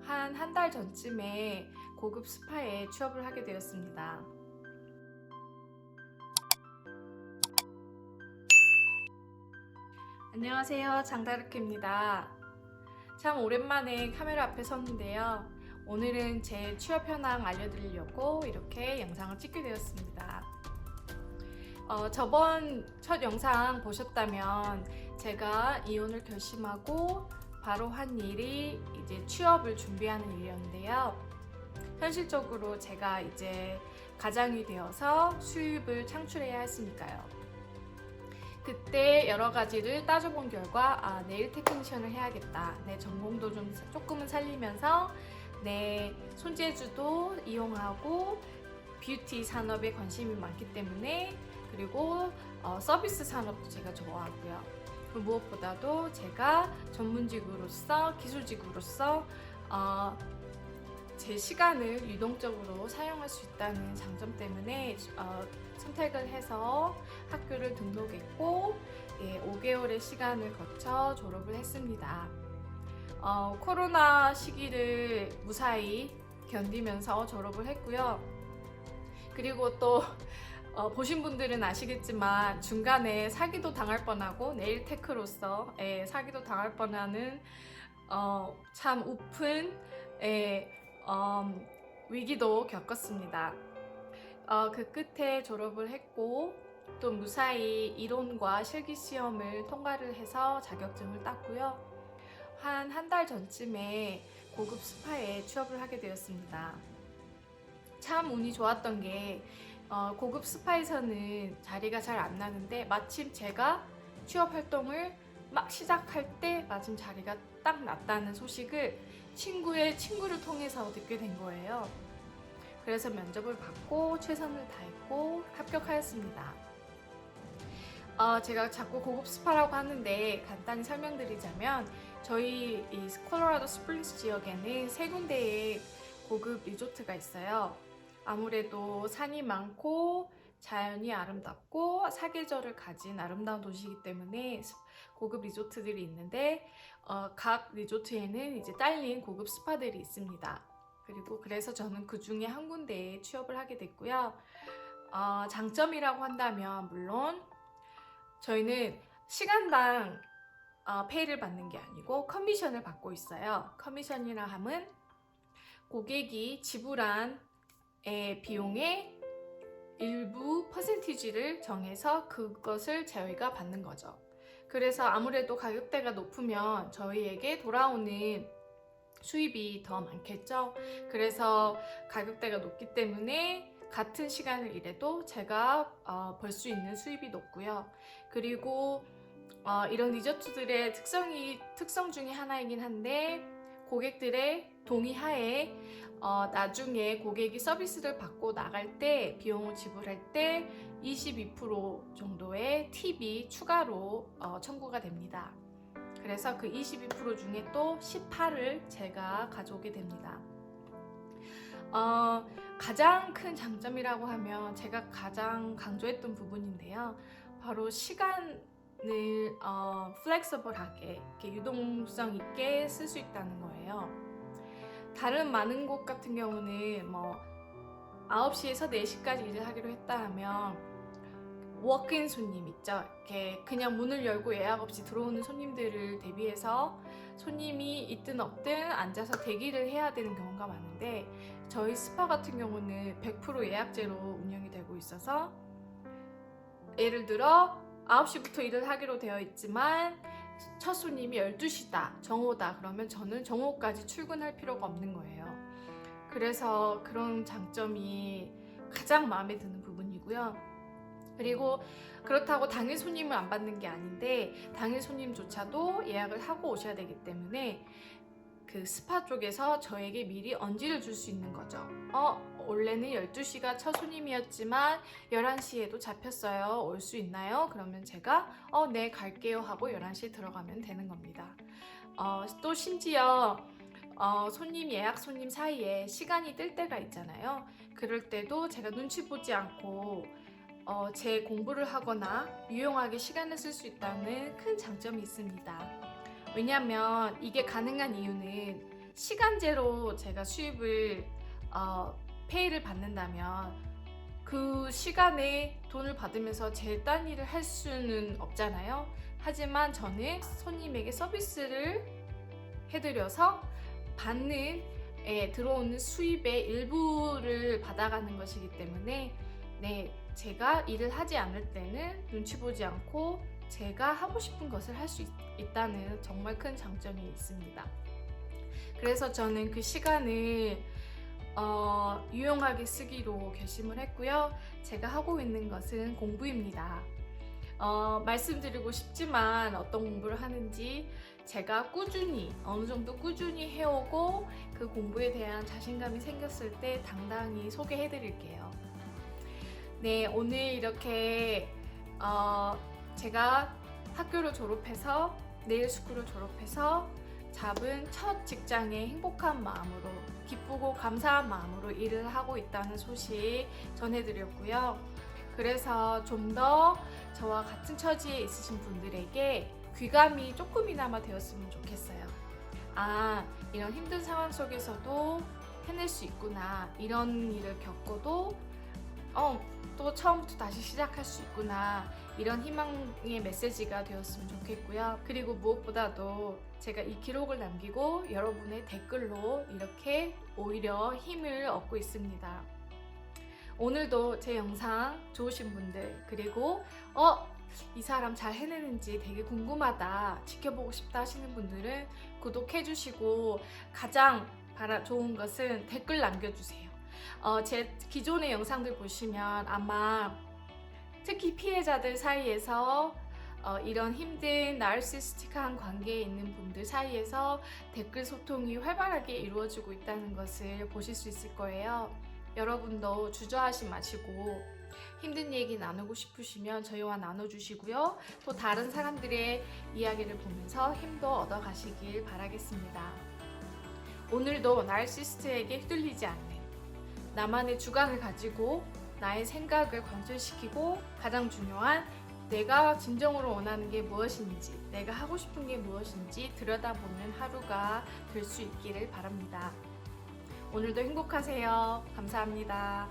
한 달 전쯤에 고급 스파에 취업을 하게 되었습니다. 안녕하세요, 장다르크입니다. 참 오랜만에 카메라 앞에 섰는데요. 오늘은 제 취업 현황 알려드리려고 이렇게 영상을 찍게 되었습니다. 저번 첫 영상 보셨다면 제가 이혼을 결심하고 바로 한 일이 이제 취업을 준비하는 일이었는데요. 현실적으로 제가 이제 가장이 되어서 수입을 창출해야 했으니까요. 그때 여러 가지를 따져본 결과 네일 테크니션을 해야겠다. 내 전공도 좀 조금은 살리면서 내 손재주도 이용하고 뷰티 산업에 관심이 많기 때문에 그리고 서비스 산업도 제가 좋아하고요. 그 무엇보다도 제가 전문직으로서 기술직으로서 제 시간을 유동적으로 사용할 수 있다는 장점 때문에 선택을 해서 학교를 등록했고 5개월의 시간을 거쳐 졸업을 했습니다. 코로나 시기를 무사히 견디면서 졸업을 했고요. 그리고 또 보신 분들은 아시겠지만 중간에 사기도 당할 뻔하고 네일 테크로서 사기도 당할 뻔하는 참 우픈 위기도 겪었습니다. 그 끝에 졸업을 했고 또 무사히 이론과 실기 시험을 통과를 해서 자격증을 땄고요. 한 달 전쯤에 고급 스파에 취업을 하게 되었습니다. 참 운이 좋았던 게 고급 스파에서는 자리가 잘 안 나는데 마침 제가 취업 활동을 막 시작할 때 마침 자리가 딱 났다는 소식을 친구의 친구를 통해서 듣게 된 거예요. 그래서 면접을 받고 최선을 다했고 합격하였습니다. 제가 자꾸 고급 스파라고 하는데 간단히 설명드리자면 저희 이 콜로라도 스프링스 지역에는 3군데의 고급 리조트가 있어요. 아무래도 산이 많고 자연이 아름답고 사계절을 가진 아름다운 도시이기 때문에 고급 리조트들이 있는데 각 리조트에는 이제 딸린 고급 스파들이 있습니다. 그래서 저는 그 중에 한 군데에 취업을 하게 됐고요. 장점이라고 한다면 물론 저희는 시간당 페이를 받는 게 아니고 커미션을 받고 있어요. 커미션이라 함은 고객이 지불한 비용의 일부 퍼센티지를 정해서 그것을 저희가 받는 거죠. 그래서 아무래도 가격대가 높으면 저희에게 돌아오는 수입이 더 많겠죠. 그래서 가격대가 높기 때문에 같은 시간을 일해도 제가 벌 수 있는 수입이 높고요. 그리고 이런 리조트들의 특성 중에 하나이긴 한데 고객들의 동의하에 나중에 고객이 서비스를 받고 나갈 때 비용을 지불할 때 22% 정도의 팁이 추가로 청구가 됩니다. 그래서 그 22% 중에 또 18을 제가 가져오게 됩니다. 가장 큰 장점이라고 하면 제가 가장 강조했던 부분인데요. 바로 시간을 플렉서블하게 유동성 있게 쓸 수 있다는 거예요. 다른 많은 곳 같은 경우는 9시에서 4시까지 일을 하기로 했다 하면 워크인 손님 있죠. 이렇게 그냥 문을 열고 예약 없이 들어오는 손님들을 대비해서 손님이 있든 없든 앉아서 대기를 해야 되는 경우가 많은데 저희 스파 같은 경우는 100% 예약제로 운영이 되고 있어서 예를 들어 9시부터 일을 하기로 되어 있지만 첫 손님이 12시다, 정오다 그러면 저는 정오까지 출근할 필요가 없는 거예요. 그래서 그런 장점이 가장 마음에 드는 부분이고요. 그리고 그렇다고 당일 손님을 안 받는 게 아닌데 당일 손님조차도 예약을 하고 오셔야 되기 때문에 그 스파 쪽에서 저에게 미리 언지를 줄 수 있는 거죠. 원래는 12시가 첫 손님이었지만 11시에도 잡혔어요. 올 수 있나요? 그러면 제가 네 갈게요 하고 11시에 들어가면 되는 겁니다. 또 심지어 손님 예약 손님 사이에 시간이 뜰 때가 있잖아요. 그럴 때도 제가 눈치 보지 않고 제 공부를 하거나 유용하게 시간을 쓸 수 있다는 큰 장점이 있습니다. 왜냐하면 이게 가능한 이유는 시간제로 제가 수입을 페이를 받는다면 그 시간에 돈을 받으면서 제 딴 일을 할 수는 없잖아요. 하지만 저는 손님에게 서비스를 해드려서 받는 들어오는 수입의 일부를 받아가는 것이기 때문에 제가 일을 하지 않을 때는 눈치 보지 않고 제가 하고 싶은 것을 할 수 있다는 정말 큰 장점이 있습니다. 그래서 저는 그 시간을 유용하게 쓰기로 결심을 했고요. 제가 하고 있는 것은 공부입니다. 말씀드리고 싶지만 어떤 공부를 하는지 제가 꾸준히 어느 정도 꾸준히 해오고 그 공부에 대한 자신감이 생겼을 때 당당히 소개해 드릴게요. 네, 오늘 이렇게 제가 학교를 졸업해서 네일스쿨을 졸업해서 잡은 첫 직장에 행복한 마음으로 기쁘고 감사한 마음으로 일을 하고 있다는 소식 전해드렸고요. 그래서 좀 더 저와 같은 처지에 있으신 분들에게 귀감이 조금이나마 되었으면 좋겠어요. 이런 힘든 상황 속에서도 해낼 수 있구나. 이런 일을 겪어도 또 처음부터 다시 시작할 수 있구나. 이런 희망의 메시지가 되었으면 좋겠고요. 그리고 무엇보다도 제가 이 기록을 남기고 여러분의 댓글로 이렇게 오히려 힘을 얻고 있습니다. 오늘도 제 영상 좋으신 분들, 그리고 이 사람 잘 해내는지 되게 궁금하다, 지켜보고 싶다 하시는 분들은 구독해주시고 가장 좋은 것은 댓글 남겨주세요. 제 기존의 영상들 보시면 아마 특히 피해자들 사이에서 이런 힘든 나르시스틱한 관계에 있는 분들 사이에서 댓글 소통이 활발하게 이루어지고 있다는 것을 보실 수 있을 거예요. 여러분도 주저하지 마시고 힘든 얘기 나누고 싶으시면 저희와 나눠주시고요. 또 다른 사람들의 이야기를 보면서 힘도 얻어가시길 바라겠습니다. 오늘도 나르시스트에게 휘둘리지 않는 나만의 주관을 가지고 나의 생각을 관철시키고 가장 중요한 내가 진정으로 원하는 게 무엇인지, 내가 하고 싶은 게 무엇인지 들여다보는 하루가 될 수 있기를 바랍니다. 오늘도 행복하세요. 감사합니다.